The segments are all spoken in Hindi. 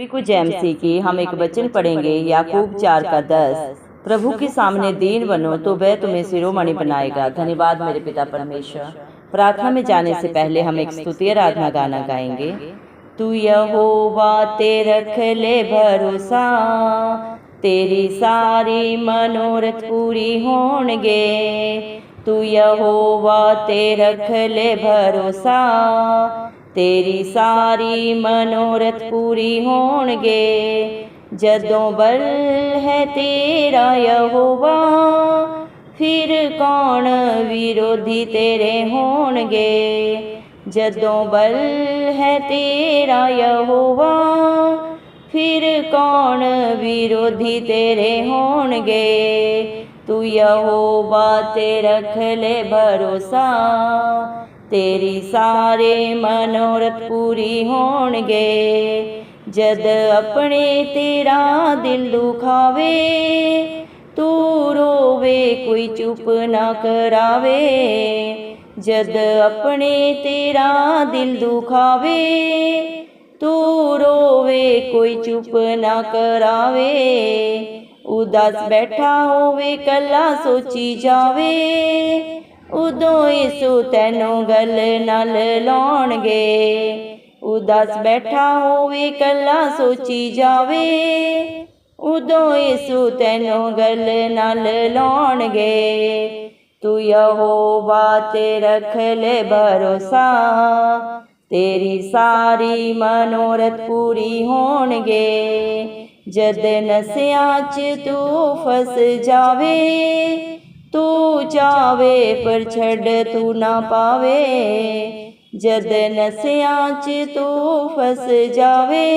को जैमसी की हम एक वचन पढ़ेंगे याकूब 4:10। प्रभु के सामने दीन बनो तो वह तुम्हें शिरोमणि बनाएगा। धन्यवाद मेरे पिता परमेश्वर। प्रार्थना में जाने से पहले हम एक स्तुति आराधना गाना गाएंगे। तू यहोवा ते रख ले भरोसा, तेरी सारी मनोरथ पूरी होंगे। तू यहोवा ते रख ले भरोसा, तेरी सारी मनोरथ पूरी होंगे। जदों बल है तेरा यहोवा, फिर कौन विरोधी तेरे होंगे। जदों बल है तेरा यहोवा, फिर कौन विरोधी तेरे होंगे। तू यहोवा ते रख ले भरोसा, तेरी सारे मनोरथ पूरी होंगे। जद अपने तेरा दिल दुखावे, तू रोवे कोई चुप न करावे। जद अपने तेरा दिल दुखावे, तू रोवे कोई चुप न करावे। उदास बैठा होवे कला सोची जावे, उदों यीशु तैनों गल नाल लाउणगे। उदास बैठा होवे कला सोची जावे, उदों यीशु तैनों गल नाल लाउणगे। तू यहोवा ते रख ले भरोसा, तेरी सारी मनोरथ पूरी होंगे। जद नसियां च तू फस जावे, तू चावे पर छड़ तू ना पावे। जद नसियां च तू फस जावे,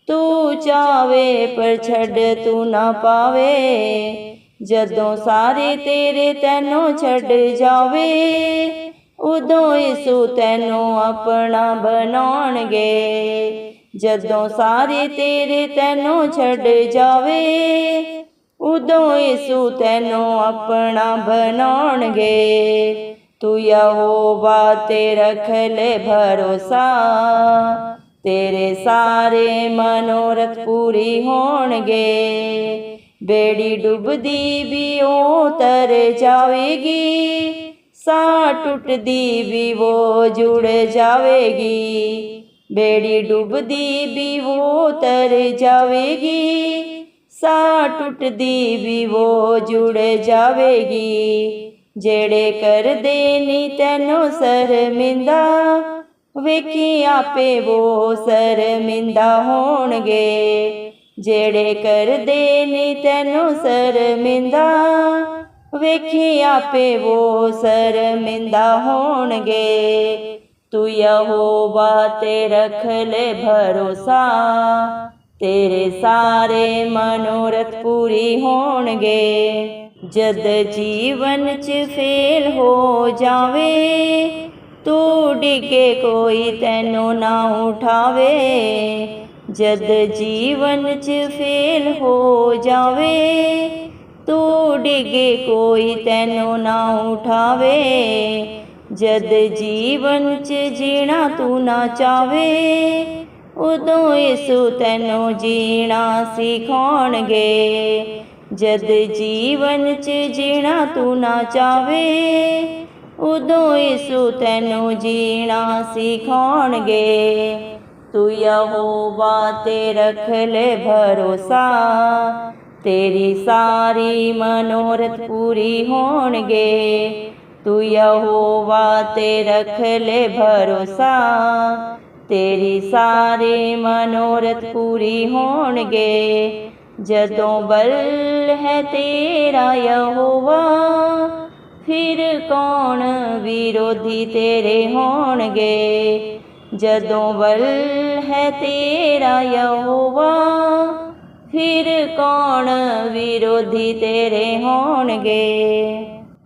तू चावे पर छड़ तू ना पावे। जदों सारे तेरे तैनों छड़ जावे, उदों यीशु तैनों अपना बनाउणगे। जदों सारे तेरे तैनों छड़ जावे, उदों यीशु तैनों अपना बनाउणगे। तू यहोवा ते रख ले भरोसा, तेरे सारे मनोरथ पूरी होंगे। बेड़ी डुबदी भी ओ तर जावेगी, सा टुटदी भी वो जुड़ जावेगी। बेड़ी डुबदी भी वो तर जावेगी, सा टुटदी भी वो जुड़ जावेगी। जेड़े कर दे नी तैनों शर्मिंदा, वेखी आपे वो शर्मिंदा होंगे। जेड़े कर दे नी तैनों शर्मिंदा, वेखी आपे वो शर्मिंदा होंगे। तू यहोवा ते रख ले भरोसा, तेरे सारे मनोरथ पूरी होंगे। जद जीवन च फेल हो जावे, तू डिगे कोई तैनों ना उठावे। जद जीवन च फेल हो जावे, तू डिगे कोई तैनों ना उठावे। जद जीवन च जीना तू ना चावे, उदों यीशु तैनों जीना सिखाउणगे। जद जीवन च जीना तू ना चावे, उदों यीशु तैनों जीना सिखाउणगे। तू यहोवा ते रख ले भरोसा, तेरी सारी मनोरथ पूरी होंगे। तू यहोवा ते रख ले भरोसा, तेरी सारी मनोरथ पूरी होंगे। जदों बल है तेरा यहोवा, फिर कौन विरोधी तेरे होंगे। जदों बल है तेरा यहोवा, फिर कौन विरोधी तेरे होंगे।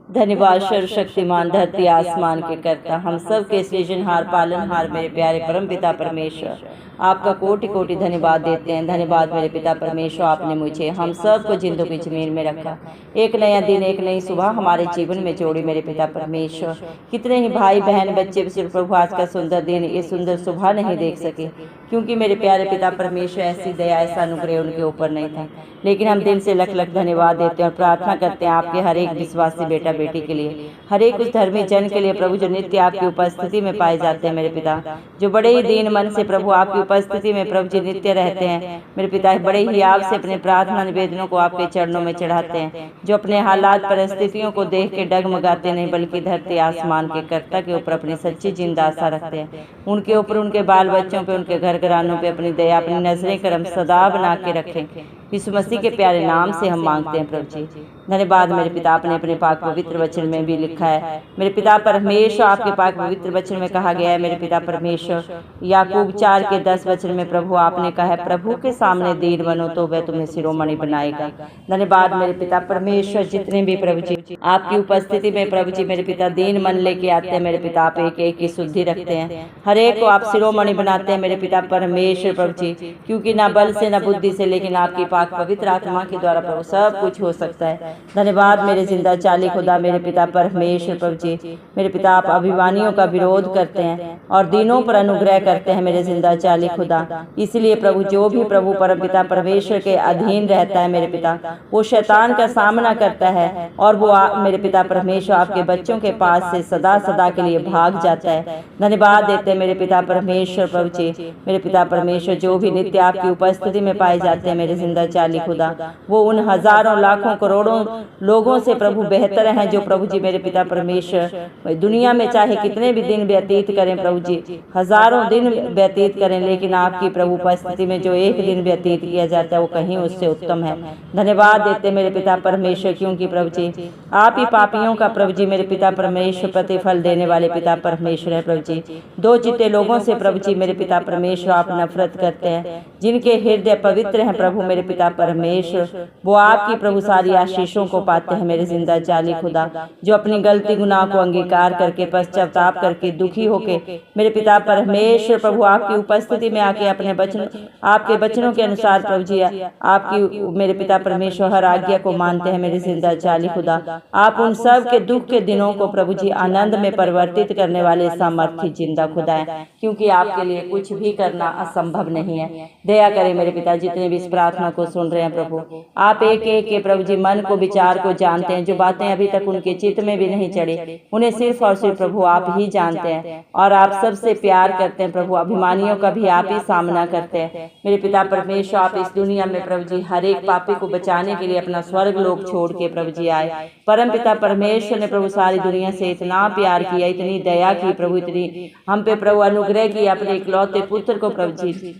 धन्यवाद सर्वशक्तिमान धरती आसमान के कर्ता, हम सब के सृजनहार पालनहार मेरे प्यारे परम पिता परमेश्वर, आपका कोटि कोटि धन्यवाद देते हैं। धन्यवाद मेरे पिता परमेश्वर, आपने मुझे हम सब को जिंदों की जमीन में रखा। एक नया दिन, एक नई सुबह हमारे जीवन में जोड़ी मेरे पिता परमेश्वर। कितने ही भाई बहन बच्चे सिर्फ प्रभु आज का सुंदर दिन, ये सुंदर सुबह नहीं देख सके, क्योंकि मेरे प्यारे पिता परमेश्वर ऐसी दया ऐसा अनुग्रह उनके ऊपर नहीं था। लेकिन हम दिल से लख लख धन्यवाद देते हैं और प्रार्थना करते हैं आपके हर एक विश्वासी बेटा बेटी के लिए, हर एक उस धर्मी जन के लिए प्रभु जो नित्य आपकी उपस्थिति में पाए जाते हैं मेरे पिता, जो बड़े ही दीन मन से प्रभु आपकी उपस्थिति में प्रभु जी नित्य रहते हैं मेरे पिता, बड़े ही आपसे अपने प्रार्थना निवेदनों को आपके चरणों में चढ़ाते हैं, जो अपने हालात परिस्थितियों को देख के डगमगाते नहीं बल्कि धरती आसमान के कर्ता के ऊपर अपनी सच्ची जिंदा आशा रखते हैं। उनके ऊपर, उनके बाल बच्चों पे, उनके घर घरानों पे अपनी दया, अपनी नजरें करम सदा बना के रखें। यीशु मसीह के प्यारे नाम से हम मांगते हैं प्रभु जी। धन्यवाद मेरे पिता, आपने अपने पाक पवित्र वचन में भी लिखा है मेरे पिता परमेश्वर, आपके पाक पवित्र वचन में कहा गया है मेरे पिता परमेश्वर, याकूब 4:10 वचन में प्रभु आपने कहा है, प्रभु के सामने दीन बनो तो वह तुम्हें शिरोमणि बनाएगा। धन्यवाद मेरे पिता परमेश्वर, जितने भी प्रभु जी आपकी उपस्थिति में प्रभु जी मेरे पिता दीन मन लेके आते हैं मेरे पिता, आप एक एक की शुद्धि रखते हैं, हर एक को आप शिरोमणि बनाते हैं मेरे पिता परमेश्वर प्रभु जी, क्योंकि ना बल से ना बुद्धि से लेकिन आपकी पाक पवित्र आत्मा के द्वारा प्रभु सब कुछ हो सकता है। धन्यवाद मेरे जिंदा चाली खुदा मेरे पिता परमेश्वर प्रभु जी मेरे पिता, आप अभिमानियों का विरोध करते हैं और दीनों पर अनुग्रह करते हैं मेरे जिंदा चाली खुदा। इसलिए प्रभु जो भी प्रभु परम पिता परमेश्वर के अधीन रहता है मेरे पिता, वो शैतान का सामना करता है और वो मेरे पिता परमेश्वर आपके बच्चों के पास से सदा सदा के लिए भाग जाता है। धन्यवाद देते हैं मेरे पिता परमेश्वर प्रभु जी मेरे पिता परमेश्वर, जो भी नित्य आपकी उपस्थिति में पाए जाते हैं मेरे जिंदा चाली खुदा, वो उन हजारों लाखों करोड़ों लोगों से प्रभु बेहतर हैं जो प्रभु जी मेरे पिता परमेश्वर दुनिया में चाहे कितने भी दिन व्यतीत करें प्रभु जी, हजारों दिन व्यतीत करें, लेकिन आपकी प्रभु उपस्थिति में जो एक दिन व्यतीत किया जाता है वो कहीं उससे उत्तम है। धन्यवाद देते मेरे पिता परमेश्वर, क्योंकि प्रभु जी आप ही पापियों का प्रभु जी मेरे पिता परमेश्वर प्रतिफल देने वाले पिता परमेश्वर है प्रभु जी। दो चिट्टे लोगों से प्रभु जी मेरे पिता परमेश्वर आप नफरत करते हैं, जिनके हृदय पवित्र हैं प्रभु मेरे पिता परमेश्वर, वो आपकी प्रभु सारी आशीषों को पाते हैं मेरे जिंदा जाली खुदा, जो अपनी गलती गुनाह को अंगीकार करके पश्चाताप करके दुखी होके मेरे पिता परमेश्वर प्रभु आपकी उपस्थिति में आके अपने वचन आपके वचनों के अनुसार प्रभु जी आपकी मेरे पिता परमेश्वर हर आज्ञा को मानते हैं मेरे जिंदा जाली खुदा। आप उन सब के दुख के दिनों को प्रभु जी आनंद में परिवर्तित करने वाले सामर्थ्य जिंदा खुदा है, क्योंकि आपके लिए कुछ भी करना असंभव नहीं है। दया करें मेरे पिता, जितने भी इस प्रार्थना को सुन रहे हैं प्रभु, आप एक एक के प्रभु जी मन को विचार को जानते हैं, जो बातें अभी तक उनके चित्त में भी नहीं चढ़ी उन्हें सिर्फ और सिर्फ प्रभु आप ही जानते हैं, और आप सबसे प्यार करते हैं प्रभु, अभिमानियों का भी आप ही सामना करते हैं मेरे पिता परमेश्वर। आप इस दुनिया में प्रभु जी हर एक पापी को बचाने के लिए अपना स्वर्ग लोक छोड़ के प्रभु जी आए। परम पिता परमेश्वर ने प्रभु सारी दुनिया से इतना प्यार किया, इतनी दया की प्रभु, इतनी हम पे प्रभु अनुग्रह किया, अपने इकलौते पुत्र को प्रभु जी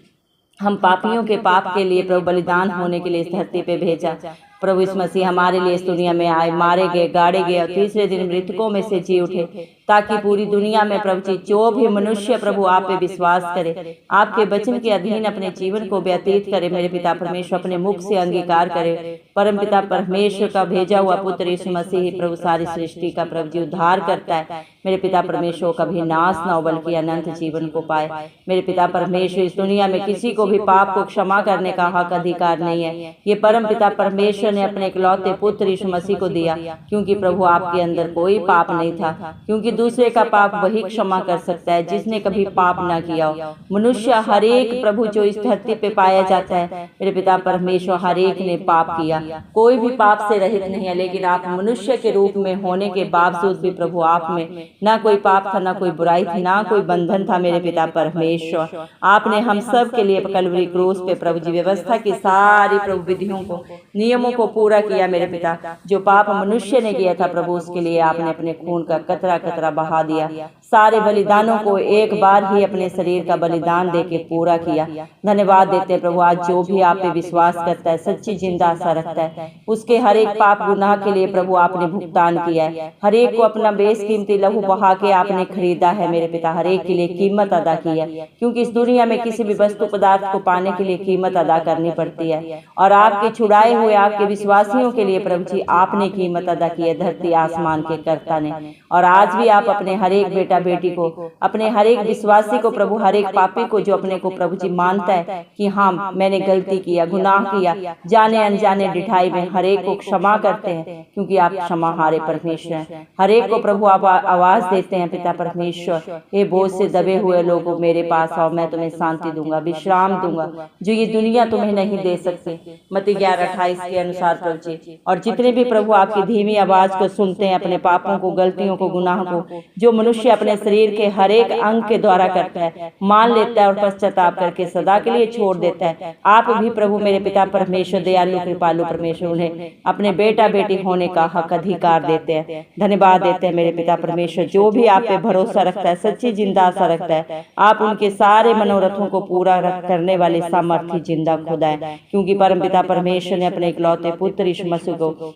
हम पापियों के पाप के लिए प्रभु बलिदान होने के लिए इस धरती पे भेजा। प्रभु इस मसीह हमारे लिए इस दुनिया में आए, मारे गए, गाड़े गए और तीसरे दिन मृतकों में से जी उठे, ताकि पूरी दुनिया में प्रभु जी जो भी मनुष्य प्रभु आप पे विश्वास करे, आपके वचन के अधीन अपने जीवन को व्यतीत करे मेरे पिता परमेश्वर, अपने मुख से अंगीकार करे परम पिता परमेश्वर का भेजा हुआ पुत्र यीशु मसीह प्रभु सारी सृष्टि का प्रभु जी उद्धार करता है मेरे पिता परमेश्वर, कभी नाश न हो बल्कि अनंत जीवन को पाए मेरे पिता परमेश्वर। इस दुनिया में किसी को भी पाप को क्षमा करने का हक अधिकार नहीं है, ये परम पिता परमेश्वर ने अपने इकलौते पुत्र यीशु मसीह को दिया, क्योंकि प्रभु आपके अंदर कोई पाप नहीं था, क्योंकि दूसरे का पाप वही क्षमा कर सकता है जिसने कभी पाप ना किया हो। मनुष्य हर एक प्रभु जो इस धरती पे पाया जाता है मेरे पिता परमेश्वर, हर एक ने पाप किया, कोई भी पाप से रहित नहीं है, लेकिन आप मनुष्य के रूप में होने के बावजूद भी प्रभु आप में ना कोई पाप था, ना कोई बुराई थी, ना कोई बंधन था मेरे पिता परमेश्वर। आपने हम सब के लिए कलवरी क्रूस पे प्रभु जी व्यवस्था की सारी प्रभु विधियों को नियमों को पूरा किया मेरे पिता, जो पाप मनुष्य ने किया था प्रभु उसके लिए आपने अपने खून का कतरा कतरा बहा दिया, सारे बलिदानों को एक बार ही अपने शरीर का बलिदान देके पूरा किया। धन्यवाद देते हैं प्रभु, आज जो भी आप पे विश्वास करता है, सच्ची जिंदा आशा रखता है, उसके हर एक पाप गुनाह के लिए प्रभु आपने भुगतान किया है। हर एक को अपना बेशकीमती लहू बहा के आपने खरीदा है मेरे पिता, हर एक के लिए कीमत अदा की है, क्योंकि इस दुनिया में किसी भी वस्तु पदार्थ को पाने के लिए कीमत अदा करनी पड़ती है, और आपके छुड़ाए हुए आपके विश्वासियों के लिए प्रभु जी आपने कीमत अदा की है, धरती आसमान के कर्ता ने। और आज भी आप अपने हर एक बेटा बेटी को, अपने हर एक विश्वासी को प्रभु, हर एक पापी को जो अपने को प्रभु जी मानता है कि हाँ मैंने गलती किया, गुनाह किया, जाने अनजाने डिठाई में, हर एक को क्षमा करते हैं, क्योंकि आप क्षमा हारे परमेश्वर हैं। हर एक को प्रभु आप आवाज देते हैं पिता परमेश्वर, ये बोझ से दबे हुए लोगों मेरे पास आओ, मैं तुम्हें शांति दूंगा, विश्राम दूंगा, जो ये दुनिया तुम्हें नहीं दे सकती। मत्ती 11:28 के अनुसार प्रभु जी। और जितने भी प्रभु आपकी धीमी आवाज को सुनते हैं, अपने पापों को, गलतियों को, गुनाह को, जो मनुष्य अपने शरीर के हर एक अंग के द्वारा करता है, मान लेता है और पश्चाताप करके सदा के लिए छोड़ देता है, आप भी प्रभु मेरे पिता परमेश्वर दयालु कृपालु परमेश्वर उन्हें अपने बेटा बेटी होने का हक अधिकार देते हैं। धन्यवाद देते हैं मेरे पिता परमेश्वर, जो भी आप पे भरोसा रखता है, सच्ची जिंदा आशा रखता है, आप उनके सारे मनोरथों को पूरा करने वाले सामर्थी जिंदा खुदा है, क्योंकि परम पिता परमेश्वर ने अपने इकलौते पुत्र यीशु मसीह को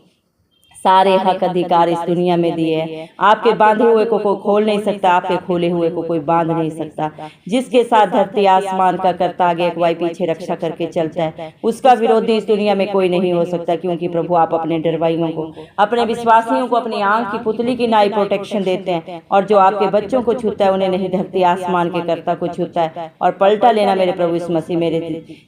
सारे हक अधिकार इस दुनिया में दिए हैं। आपके बांधे हुए को कोई खोल नहीं सकता, आपके खोले हुए को कोई बांध नहीं सकता। जिसके साथ धरती आसमान का करता आगे अगुवाई पीछे रक्षा करके चलता है, उसका विरोधी इस दुनिया में कोई नहीं हो सकता, क्योंकि प्रभु आप अपने डरवाइयों को, अपने विश्वासियों को अपनी आंख की पुतली की नाई प्रोटेक्शन देते हैं, और जो आपके बच्चों को छूता है उन्हें नहीं, धरती आसमान के कर्ता को छूता है। और पलटा लेना मेरे प्रभु इस मसीह मेरे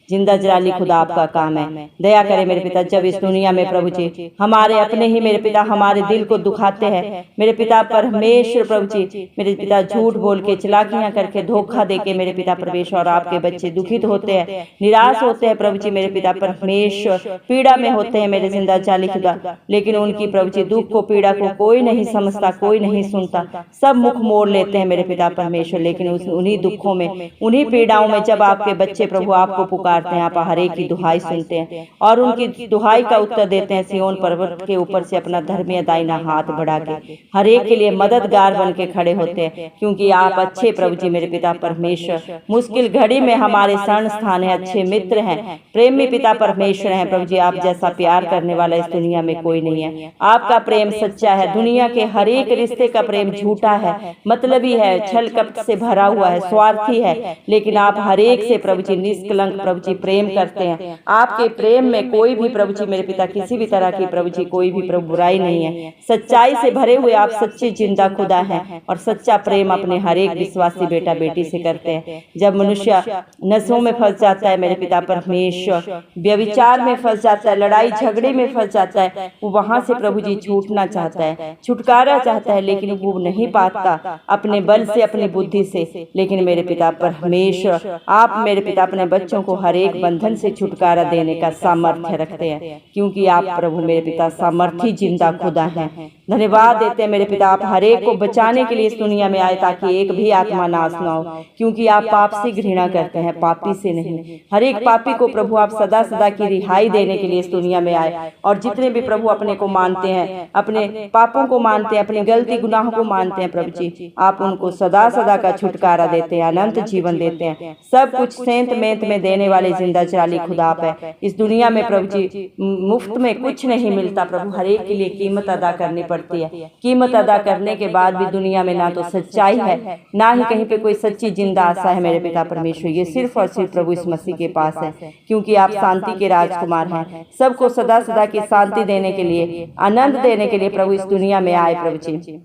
जिंदा जलाली खुदा आपका काम है। दया करे मेरे पिता, जब इस दुनिया में प्रभु जी हमारे अपने ही मेरे पिता हमारे दिल को दुखाते हैं, मेरे पिता परमेश्वर प्रभु जी, मेरे पिता झूठ बोल के, चलाकियां करके, धोखा देके मेरे पिता परमेश्वर, और आपके बच्चे दुखित होते हैं, निराश होते हैं प्रभु जी, मेरे पिता परमेश्वर पीड़ा में होते हैं मेरे जिंदा जाली खुदा, लेकिन उनकी प्रभु जी दुख को, पीड़ा को कोई नहीं समझता, कोई नहीं सुनता, सब मुख मोड़ लेते हैं मेरे पिता परमेश्वर। लेकिन उन्हीं दुखों में, उन्हीं पीड़ाओं में जब आपके बच्चे प्रभु आपको पुकारते हैं, आप हर एक की दुहाई सुनते हैं और उनकी दुहाई का उत्तर देते हैं। सिय्योन पर्वत के ऊपर से अपना धर्मीय दाहिना हाथ बढ़ा के हर एक के लिए मददगार बन के खड़े होते हैं, क्योंकि आप अच्छे प्रभु जी मेरे पिता परमेश्वर, मुश्किल घड़ी में हमारे शरण स्थान है, अच्छे मित्र हैं, प्रेमी पिता परमेश्वर हैं प्रभु जी। आप जैसा प्यार करने वाला इस दुनिया में कोई नहीं है। आपका प्रेम सच्चा है, दुनिया के हर एक रिश्ते का प्रेम झूठा है, मतलबी है, छल कपट से भरा हुआ है, स्वार्थी है, लेकिन आप हर एक से प्रभु जी निष्कलंक प्रभु जी प्रेम करते हैं। आपके प्रेम में कोई भी प्रभु जी मेरे पिता किसी भी तरह की प्रभु जी कोई भी प्रभु बुराई नहीं है। सच्चाई से भरे हुए आप सच्ची जिंदा खुदा हैं, और सच्चा प्रेम अपने हर एक विश्वासी बेटा बेटी से करते हैं। जब मनुष्य नशों में फंस जाता है मेरे पिता परमेश्वर, व्यभिचार में फंस जाता है, लड़ाई झगड़े में फंस जाता है, वो वहां से प्रभु जी छूटना चाहता है, छुटकारा चाहता है, लेकिन वो नहीं पाता अपने बल से, अपनी बुद्धि से। लेकिन मेरे पिता परमेश्वर, आप मेरे पिता अपने बच्चों को हर एक बंधन से छुटकारा देने का सामर्थ्य रखते हैं, क्योंकि आप प्रभु मेरे पिता सामर्थी जिंदा खुदा हैं। धन्यवाद देते हैं मेरे पिता, आप हर एक को बचाने के लिए इस दुनिया में आए, ताकि एक भी आत्मा नाश ना हो, क्योंकि आप पाप से घृणा करते हैं, पापी से नहीं। हर एक पापी को प्रभु आप सदा सदा की रिहाई देने के लिए इस दुनिया में आए, और जितने भी प्रभु अपने को मानते हैं, अपने पापों को मानते हैं, अपनी गलती गुनाहों को मानते हैं प्रभु जी, आप उनको सदा सदा का छुटकारा देते हैं, अनंत जीवन देते हैं। सब कुछ सेंत मेंत में देने वाले जिंदा जाली खुदा आप है। इस दुनिया में प्रभु जी मुफ्त में कुछ नहीं मिलता प्रभु, हर एक के लिए कीमत अदा करनी पड़ती है। कीमत अदा करने के बाद भी दुनिया में ना तो सच्चाई है, ना ही कहीं पे कोई सच्ची जिंदा आशा है मेरे पिता परमेश्वर। ये सिर्फ और सिर्फ प्रभु इस मसीह के पास है, क्योंकि आप शांति के राजकुमार हैं। सबको सदा सदा की शांति देने के लिए, आनंद देने के लिए प्रभु इस दुनिया में आए प्रभु जी।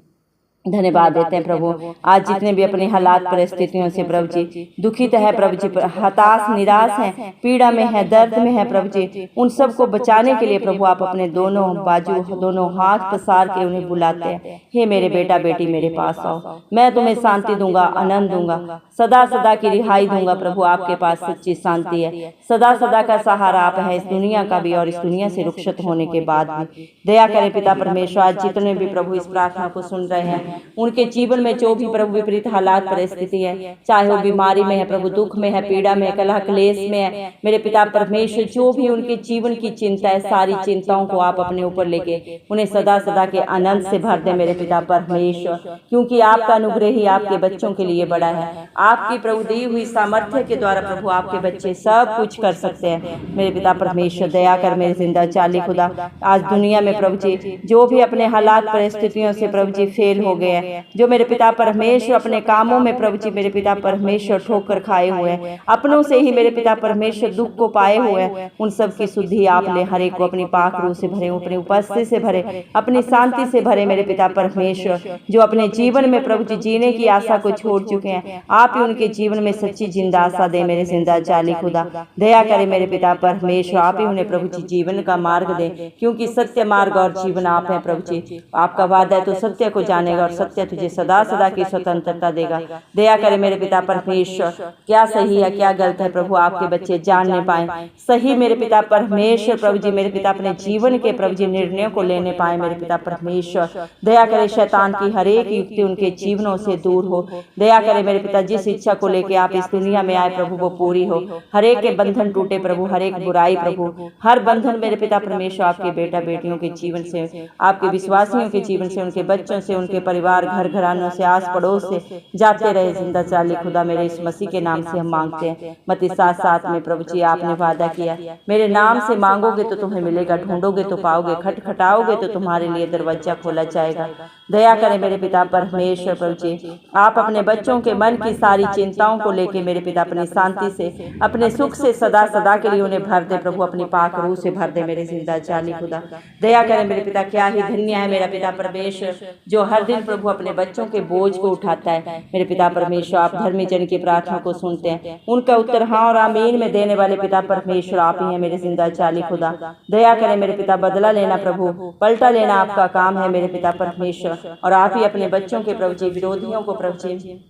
धन्यवाद देते हैं प्रभु, आज जितने भी अपनी हालात परिस्थितियों से प्रभु जी दुखित है प्रभु जी, हताश निराश हैं, पीड़ा में है, दर्द में है प्रभु जी, उन सबको बचाने के लिए प्रभु आप अपने दोनों बाजू, दोनों हाथ पसार के उन्हें बुलाते हैं। हे मेरे बेटा बेटी मेरे पास आओ, मैं तुम्हें शांति दूंगा, आनंद दूंगा, सदा सदा की रिहाई दूंगा प्रभु। आपके पास सच्ची शांति है, सदा सदा का सहारा आप है, इस दुनिया का भी और इस दुनिया से रुखसत होने के बाद भी। दया करे पिता परमेश्वर, आज जितने भी प्रभु इस प्रार्थना को सुन रहे हैं, उनके जीवन में जो भी प्रभु विपरीत हालात परिस्थिति है, चाहे वो बीमारी में है प्रभु, दुख में है, पीड़ा में है, कलह क्लेश में है, मेरे पिता परमेश्वर जो भी उनके जीवन की चिंता है, सारी चिंताओं को आप अपने ऊपर लेके उन्हें सदा सदा के आनंद से भर दे मेरे पिता परमेश्वर, क्योंकि आपका अनुग्रह ही आपके बच्चों के लिए बड़ा है। आपकी प्रभु दी हुई सामर्थ्य के द्वारा प्रभु आपके बच्चे सब कुछ कर सकते हैं मेरे पिता परमेश्वर। दया कर मेरे जिंदा चाली खुदा, आज दुनिया में प्रभु जी जो भी अपने हालात परिस्थितियों से प्रभु जी फेल हो गए हैं, जो मेरे पिता परमेश्वर अपने कामों में प्रभु जी मेरे पिता परमेश्वर ठोकर खाए हुए हैं, अपनों से ही मेरे पिता परमेश्वर दुख को पाए हुए हैं, उन सब की शुद्धि आप ले, हर एक को अपनी पाक रूह से भरे, अपनी उपस्थिति से भरे, अपनी शांति से भरे मेरे पिता परमेश्वर। जो अपने जीवन में प्रभु जी जीने की आशा को छोड़ चुके हैं, आप ही उनके जीवन में सच्ची जिंदा आशा दे मेरे जिंदा चाली खुदा। दया करे मेरे पिता परमेश्वर, आप ही उन्हें प्रभु जी जीवन का मार्ग दे, क्योंकि सत्य मार्ग और जीवन आप हैं प्रभु जी। आपका वादा है तो सत्य को जानेगा और सत्य तुझे सदा सदा की स्वतंत्रता देगा। दया करे मेरे पिता परमेश्वर, क्या सही है क्या गलत है प्रभु आपके बच्चे जानने पाए, सही मेरे पिता परमेश्वर प्रभु जी मेरे पिता अपने जीवन के प्रभु जी निर्णयों को लेने पाए मेरे पिता परमेश्वर। दया करे शैतान की हर एक युक्ति उनके जीवनों से दूर हो। दया करे मेरे पिता जिस इच्छा को लेके आप इस दुनिया में आए प्रभु वो पूरी हो, हर एक के बंधन टूटे प्रभु, हर एक बुराई प्रभु, हर बंधन मेरे पिता परमेश्वर आपके बेटा बेटियों के जीवन से, आपके विश्वासियों के जीवन से, उनके बच्चों से, उनके परिवार घर घरानों से, आस पड़ोस से जाते रहे जिंदा चाली खुदा। मेरे इस मसीह के नाम से हम मांगते हैं। मत्ती 7:7 में प्रभु जी आपने वादा किया, मेरे नाम से मांगोगे तो तुम्हें मिलेगा, ढूंढोगे तो पाओगे, खटखटाओगे तो तुम्हारे लिए दरवाजा खोला जाएगा। दया करें मेरे पिता परमेश्वर प्रभु जी, आप अपने बच्चों के मन की सारी चिंताओं को लेके मेरे पिता अपनी शांति से, अपने सुख से सदा सदा के लिए उन्हें भर दे प्रभु, अपनी पाक रूह से भर दे मेरे जिंदा चाली खुदा। दया करें मेरे पिता, क्या ही धन्य है मेरा पिता परमेश्वर जो हर दिन प्रभु अपने बच्चों के बोझ को उठाता है मेरे पिता परमेश्वर। आप धर्मी जन की प्रार्थना को सुनते हैं, उनका उत्तर हाँ और आमीन में देने वाले पिता परमेश्वर आप ही हैं मेरे जिंदा चाली खुदा। दया करें मेरे पिता, बदला लेना प्रभु, पलटा लेना आपका काम है मेरे पिता परमेश्वर, और आप ही अपने बच्चों के प्रभु जी विरोधियों को प्रभु जी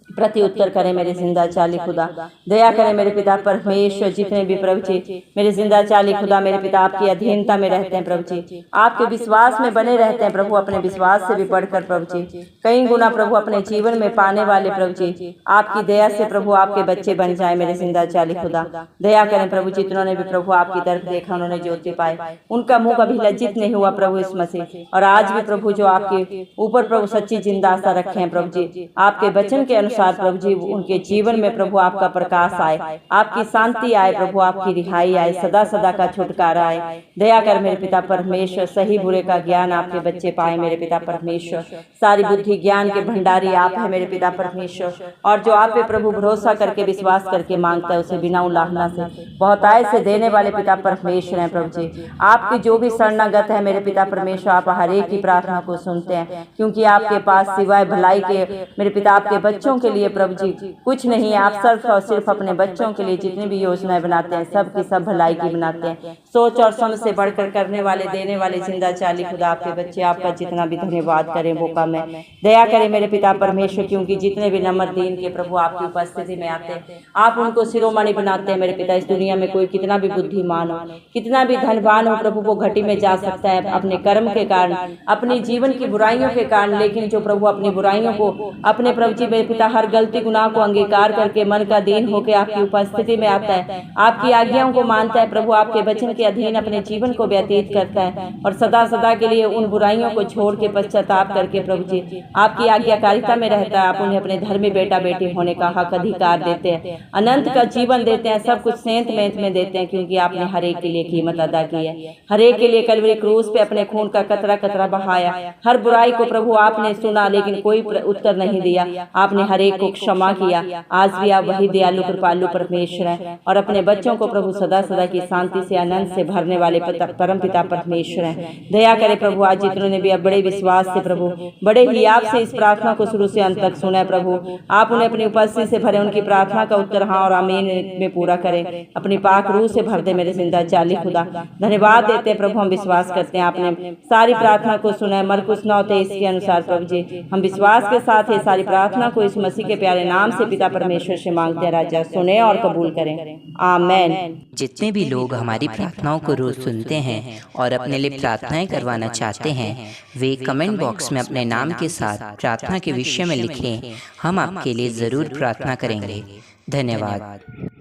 प्रति उत्तर करें मेरे जिंदा चाली खुदा। दया करें मेरे पिता परमेश्वर, जितने भी प्रभु जी मेरे जिंदा चाली खुदा मेरे पिता आपकी अधीनता में रहते हैं प्रभु जी, आपके विश्वास में बने रहते हैं प्रभु, अपने विश्वास से भी बढ़कर प्रभु जी कई गुना प्रभु अपने जीवन में पाने वाले प्रभु जी आपकी दया से प्रभु आपके बच्चे बन जाए मेरे जिंदा चाली खुदा। दया करें प्रभु, जितनों भी प्रभु आपकी तरफ देखा उन्होंने ज्योति पाए, उनका मुंह कभी लज्जित नहीं हुआ प्रभु इस मसीह, और आज भी प्रभु जो आपके ऊपर प्रभु सच्ची जिंदा आशा रखे हैं प्रभु जी, आपके वचन के अनुसार प्रभु जी उनके जीवन में प्रभु आपका प्रकाश आए, आपकी शांति आए प्रभु, आपकी रिहाई आए, सदा सदा का छुटकारा आए। दया कर मेरे पिता परमेश्वर, सही बुरे का ज्ञान आपके बच्चे पाए मेरे पिता परमेश्वर। सारी बुद्धि ज्ञान के भंडारी आप है मेरे पिता परमेश्वर, और जो आप पे प्रभु भरोसा करके विश्वास करके मांगता है उसे बिना उलाहना से बहुतायत से देने वाले पिता परमेश्वर हैं प्रभु जी। आपकी जो भी शरणागत है मेरे पिता परमेश्वर, आप हर एक की प्रार्थना को सुनते हैं, क्योंकि आपके पास सिवाय भलाई के मेरे पिता आपके बच्चों के लिए प्रभु जी कुछ नहीं है। आप सिर्फ और सिर्फ अपने बच्चों के लिए जितनी भी योजनाएं बनाते हैं सब की सब भलाई की बनाते हैं, सोच और समझ से बढ़कर करने वाले देने वाले जिंदा चाली खुदा आपके बच्चे आपका जितना भी धन्यवाद करें वो कम है। दया करें मेरे पिता परमेश्वर, क्योंकि जितने भी नम्र दीन के प्रभु आपकी उपस्थिति में आते हैं आप उनको शिरोमणि बनाते हैं मेरे पिता। इस दुनिया में कोई कितना भी बुद्धिमान हो, कितना भी धनवान हो प्रभु, वो घटी में जा सकता है अपने कर्म के कारण, अपनी जीवन की बुराइयों के कारण, लेकिन जो प्रभु अपनी बुराइयों को अपने प्रभु जी मेरे पिता हर गलती गुनाह को अंगीकार करके मन का दीन होकर आपकी उपस्थिति में आता है, आपकी आज्ञाओं को मानता है प्रभु, आपके वचन के अधीन अपने जीवन को व्यतीत करता है, और सदा सदा के लिए उन बुराइयों को छोड़ के पश्चाताप करके प्रभु जी आपकी आज्ञाकारिता में रहता है। आप उन्हें अपने धर्मी बेटा बेटी होने का हक अधिकार देते हैं, अनंत का जीवन देते हैं, सब कुछ सेंत मेंत में देते हैं, क्योंकि आपने हर एक के लिए कीमत अदा की है, हर एक के लिए कलवरी क्रूस पे अपने खून का कतरा कतरा बहाया। हर बुराई को प्रभु आपने सुना लेकिन कोई उत्तर नहीं दिया, आपने हर एक को क्षमा किया। आज भी आप वही दयालु कृपालु परमेश्वर हैं, और अपने बच्चों को प्रभु सदा सदा की शांति से आनंद से भरने वाले परम पिता परमेश्वर हैं। दया करे प्रभु, आज जितनों ने भी अब बड़े विश्वास से प्रभु बड़े ही आपसे इस प्रार्थना को शुरू से अंत तक सुना है प्रभु, आप उन्हें अपनी उपस्थिति से भरे, उनकी प्रार्थना का उत्तर हाँ और आमीन में पूरा करें, अपनी पाक रूह से भर दे मेरे जिंदा चाली खुदा। धन्यवाद देते हैं प्रभु, हम विश्वास करते हैं आपने सारी प्रार्थना को सुना है। मरकुस 9:23 के अनुसार प्रभु जी हम विश्वास के साथ ही सारी प्रार्थना को इस मसीह मसीह के प्यारे नाम से पिता परमेश्वर से मांगते हैं राजा, सुने और कबूल करें, आमेन। जितने भी लोग हमारी प्रार्थनाओं को रोज सुनते हैं और अपने लिए प्रार्थनाएं करवाना चाहते हैं, वे कमेंट बॉक्स में अपने नाम के साथ प्रार्थना के विषय में लिखें। हम आपके लिए ज़रूर प्रार्थना करेंगे। धन्यवाद।